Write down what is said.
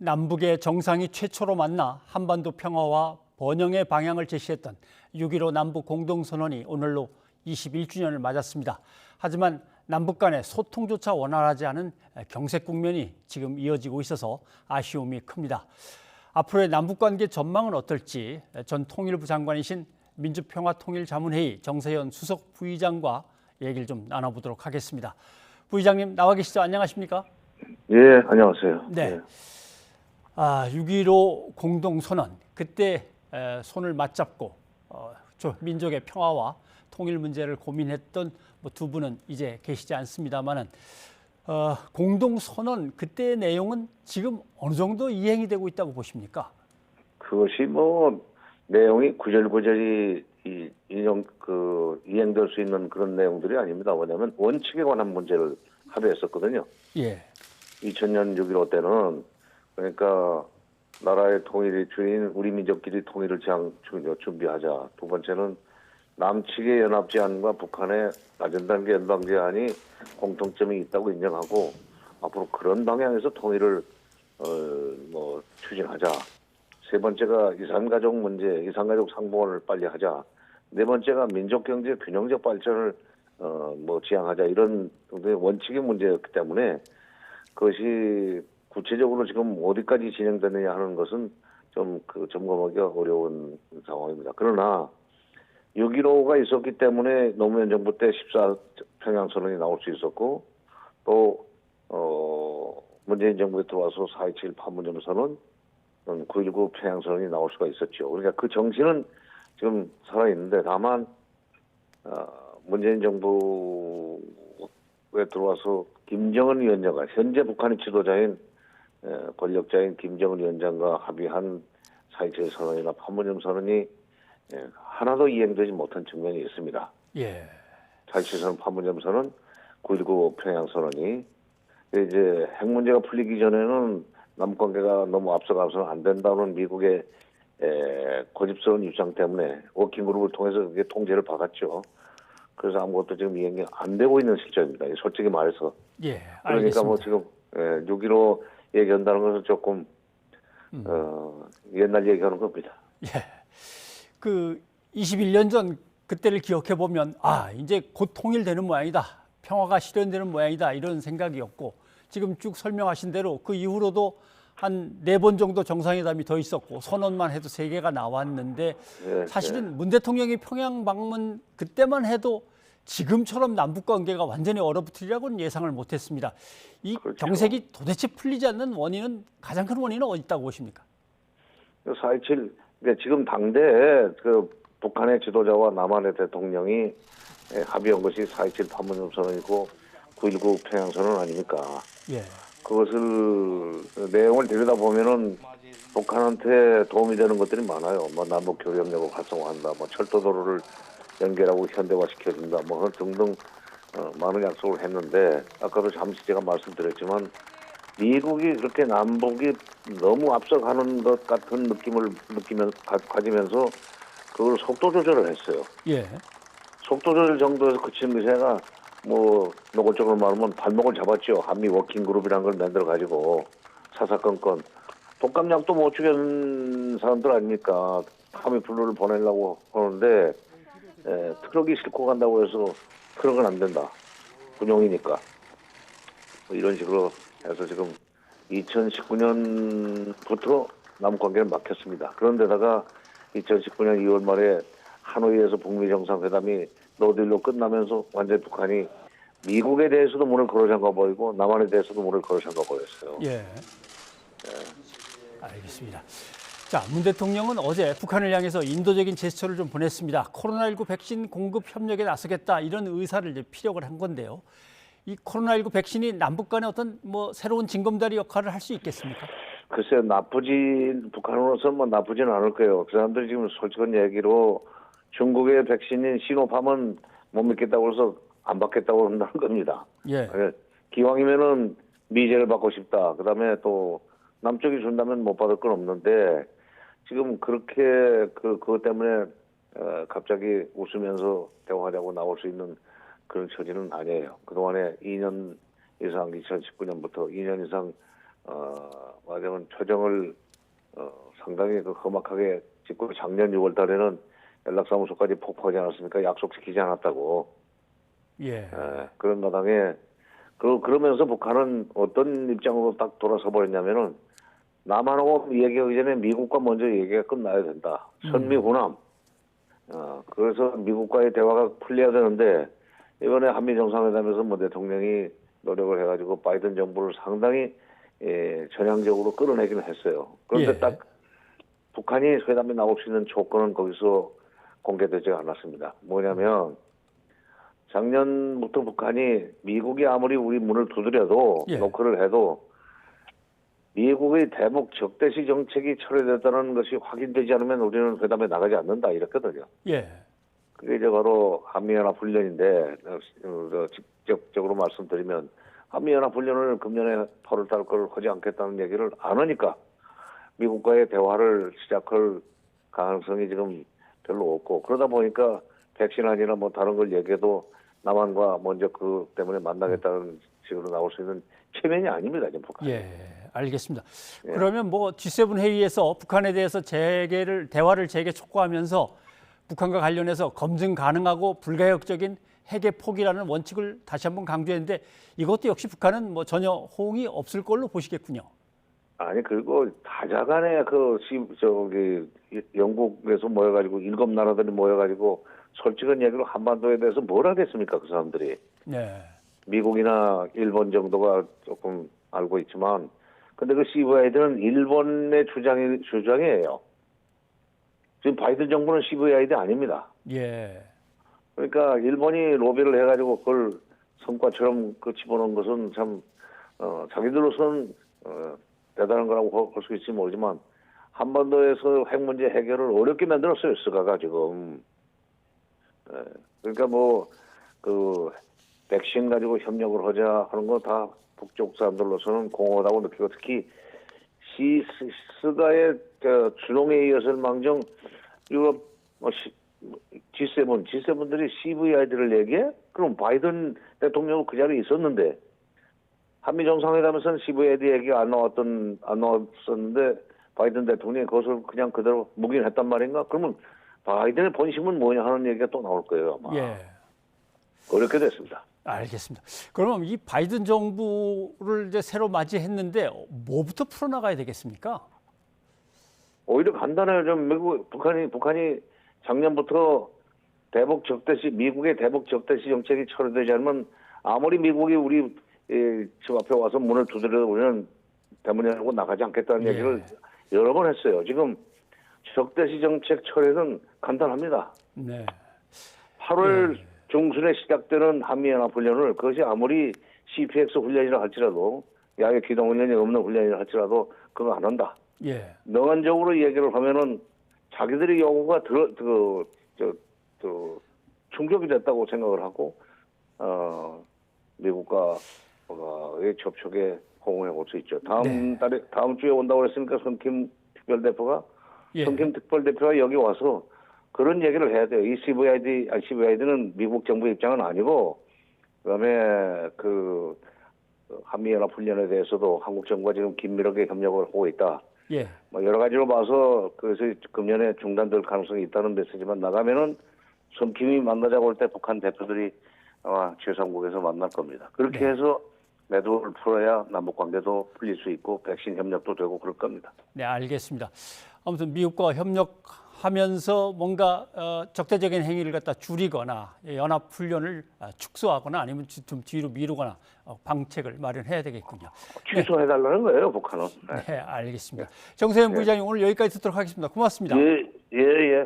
남북의 정상이 최초로 만나 한반도 평화와 번영의 방향을 제시했던 6.15 남북 공동선언이 오늘로 21주년을 맞았습니다. 하지만 남북 간의 소통조차 원활하지 않은 경색 국면이 지금 이어지고 있어서 아쉬움이 큽니다. 앞으로의 남북관계 전망은 어떨지 전 통일부 장관이신 민주평화통일자문회의 정세현 수석 부의장과 얘기를 좀 나눠보도록 하겠습니다. 부의장님 나와 계시죠? 안녕하십니까? 예, 안녕하세요. 네. 예. 6.15 공동선언, 그때 손을 맞잡고 민족의 평화와 통일 문제를 고민했던 두 분은 이제 계시지 않습니다만은 공동선언 그때의 내용은 지금 어느 정도 이행이 되고 있다고 보십니까? 그것이 내용이 구절구절이 이행될 수 있는 그런 내용들이 아닙니다. 왜냐하면 원칙에 관한 문제를 합의했었거든요. 예. 2000년 6.15 때는 그러니까 나라의 통일이 주인 우리 민족끼리 통일을 준비하자. 두 번째는 남측의 연합 제안과 북한의 낮은 단계 연방 제안이 공통점이 있다고 인정하고 앞으로 그런 방향에서 통일을 추진하자. 세 번째가 이산가족 문제, 이산가족 상봉을 빨리 하자. 네 번째가 민족경제 균형적 발전을 지향하자. 이런 원칙의 문제였기 때문에 그것이 구체적으로 지금 어디까지 진행되느냐 하는 것은 좀 점검하기가 어려운 상황입니다. 그러나 6.15가 있었기 때문에 노무현 정부 때 14평양선언이 나올 수 있었고 또 문재인 정부에 들어와서 4.27 판문점 선언, 9.19 평양선언이 나올 수가 있었죠. 그러니까 그 정신은 지금 살아있는데 다만 문재인 정부에 들어와서 김정은 위원장과 현재 북한의 지도자인 권력자인 김정은 위원장과 합의한 4.27 선언이나 판문점 선언이 하나도 이행되지 못한 측면이 있습니다. 예. 4.27 선언, 판문점 선언, 9.19 평양 선언이 이제 핵 문제가 풀리기 전에는 남북관계가 너무 앞서가서는 안 된다는 미국의 고집스러운 입장 때문에 워킹그룹을 통해서 그게 통제를 받았죠. 그래서 아무것도 지금 이행이 안 되고 있는 실정입니다. 솔직히 말해서. 예, 알겠습니다. 그러니까 지금 6.15 얘기한다는 것은 조금 옛날 얘기하는 겁니다. 예. 21년 전 그때를 기억해 보면 이제 곧 통일되는 모양이다. 평화가 실현되는 모양이다. 이런 생각이었고 지금 쭉 설명하신 대로 그 이후로도 한 4번 정도 정상회담이 더 있었고 선언만 해도 3개가 나왔는데 사실은 문 대통령이 평양 방문 그때만 해도 지금처럼 남북 관계가 완전히 얼어붙으리라고는 예상을 못했습니다. 이 그렇죠. 경색이 도대체 풀리지 않는 원인은 가장 큰 원인은 어디 있다고 보십니까? 4.27 그러니까 지금 당대 북한의 지도자와 남한의 대통령이 합의한 것이 4.27 판문점 선언이고 9.19 평양 선언 아닙니까? 예. 그것을 내용을 들여다보면은 북한한테 도움이 되는 것들이 많아요. 남북 교역력을 활성화한다, 철도도로를 연결하고 현대화시켜준다, 등등 많은 약속을 했는데 아까도 잠시 제가 말씀드렸지만 미국이 그렇게 남북이 너무 앞서가는 것 같은 느낌을 가지면서 그걸 속도 조절을 했어요. 예. 속도 조절 정도에서 그친 것이가 노골적으로 말하면 발목을 잡았죠. 한미 워킹그룹이라는 걸 만들어가지고 사사건건 독감약도 못 주는 사람들 아닙니까? 타미플루를 보내려고 하는데 트럭이 싣고 간다고 해서 트럭은 안 된다. 군용이니까. 이런 식으로 해서 지금 2019년부터 남북관계를 막혔습니다. 그런데다가 2019년 2월 말에 하노이에서 북미 정상회담이 노딜로 끝나면서 완전히 북한이 미국에 대해서도 문을 걸어 잠가 버리고 남한에 대해서도 문을 걸어 잠가 버렸어요. 예. 알겠습니다. 자, 문 대통령은 어제 북한을 향해서 인도적인 제스처를 좀 보냈습니다. 코로나19 백신 공급 협력에 나서겠다 이런 의사를 이제 피력을 한 건데요. 이 코로나19 백신이 남북 간의 어떤 새로운 징검다리 역할을 할 수 있겠습니까? 글쎄요, 북한으로서는 나쁘지는 않을 거예요. 그 사람들이 지금 솔직한 얘기로 중국의 백신인 시노팜은 못 믿겠다고 해서 안 받겠다고 한다는 겁니다. 예. 기왕이면은 미제를 받고 싶다. 그다음에 또 남쪽이 준다면 못 받을 건 없는데 지금 그렇게 그것 때문에 갑자기 웃으면서 대화하자고 나올 수 있는 그런 처지는 아니에요. 그동안에 2년 이상 2019년부터 2년 이상 말하자면 표정을 상당히 그 험악하게 짓고 작년 6월 달에는 연락사무소까지 폭파하지 않았습니까? 약속시키지 않았다고. 예. 그런 마당에 그러면서 북한은 어떤 입장으로 딱 돌아서 버렸냐면은 남한하고 얘기하기 전에 미국과 먼저 얘기가 끝나야 된다. 선미후남. 그래서 미국과의 대화가 풀려야 되는데 이번에 한미 정상회담에서 뭐 대통령이 노력을 해가지고 바이든 정부를 상당히 전향적으로 끌어내기는 했어요. 그런데 예. 딱 북한이 회담에 나올 수 있는 조건은 거기서 공개되지 않았습니다. 뭐냐면 작년부터 북한이 미국이 아무리 우리 문을 두드려도 예. 노크를 해도 미국의 대북 적대시 정책이 철회됐다는 것이 확인되지 않으면 우리는 회담에 나가지 않는다 이랬거든요. 예. 그게 이제 바로 한미연합훈련인데 직접적으로 말씀드리면 한미연합훈련을 금년에 8월달 걸 하지 않겠다는 얘기를 안 하니까 미국과의 대화를 시작할 가능성이 지금 별로 없고 그러다 보니까 백신안이나 뭐 다른 걸 얘기해도 남한과 먼저 그 때문에 만나겠다는 식으로 나올 수 있는 체면이 아닙니다 지금 북한. 예. 알겠습니다. 그러면 뭐 G7 회의에서 북한에 대해서 대화를 재개 촉구하면서 북한과 관련해서 검증 가능하고 불가역적인 핵의 포기라는 원칙을 다시 한번 강조했는데 이것도 역시 북한은 뭐 전혀 호응이 없을 걸로 보시겠군요. 아니 그리고 다자간에 영국에서 모여가지고 7나라들이 모여가지고 솔직한 얘기로 한반도에 대해서 뭘 하겠습니까 그 사람들이. 네. 미국이나 일본 정도가 조금 알고 있지만 근데 그 CVID는 일본의 주장이에요. 지금 바이든 정부는 CVID 아닙니다. 예. 그러니까 일본이 로비를 해가지고 그걸 성과처럼 그 집어넣은 것은 참 자기들로서는 대단한 거라고 볼 수 있을지 모르지만 한반도에서 핵 문제 해결을 어렵게 만들었어요. 스가가 지금. 그러니까 뭐 그 백신 가지고 협력을 하자 하는 거 다 북쪽 사람들로서는 공허하다고 느끼고 특히 스가의 주동에 이어서 망정 유럽 G7들이 CVID를 얘기해? 그럼 바이든 대통령은 그 자리에 있었는데 한미 정상회담에서는 CVID 얘기가 안 나왔었는데 바이든 대통령이 그것을 그냥 그대로 묵인했단 말인가? 그러면 바이든의 본심은 뭐냐 하는 얘기가 또 나올 거예요. 아마. 예. 어렵게 됐습니다. 알겠습니다. 그러면 이 바이든 정부를 이제 새로 맞이했는데 뭐부터 풀어나가야 되겠습니까? 오히려 간단해요. 좀 북한이 작년부터 미국의 대북 적대시 정책이 철회되지 않으면 아무리 미국이 우리 집 앞에 와서 문을 두드려도 우리는 대문 열고 나가지 않겠다는 얘기를 여러 번 했어요. 지금 적대시 정책 철회는 간단합니다. 네. 8월 중순에 시작되는 한미연합훈련을 그것이 아무리 CPX 훈련이라 할지라도 야외 기동훈련이 없는 훈련이라 할지라도 그거 안 한다. 예. 명안적으로 얘기를 하면은 자기들의 요구가 충족이 됐다고 생각을 하고 미국과의 접촉에 호응해 볼 수 있죠. 다음 주에 온다고 그랬으니까 손김 특별대표가 여기 와서 그런 얘기를 해야 돼요. 이 CVID는 미국 정부 입장은 아니고 그다음에 그 한미연합훈련에 대해서도 한국 정부가 지금 긴밀하게 협력을 하고 있다. 예. 뭐 여러 가지로 봐서 그래서 금년에 중단될 가능성이 있다는 메시지만 나가면은 손김이 만나자고 할 때 북한 대표들이 아마 제3국에서 만날 겁니다. 그렇게 해서 매듭을 풀어야 남북 관계도 풀릴 수 있고 백신 협력도 되고 그럴 겁니다. 네, 알겠습니다. 아무튼 미국과 협력하면서 뭔가 적대적인 행위를 갖다 줄이거나 연합 훈련을 축소하거나 아니면 좀 뒤로 미루거나 방책을 마련해야 되겠군요. 취소해달라는 거예요, 북한은. 네, 알겠습니다. 정세현 부의장님 오늘 여기까지 듣도록 하겠습니다. 고맙습니다. 예.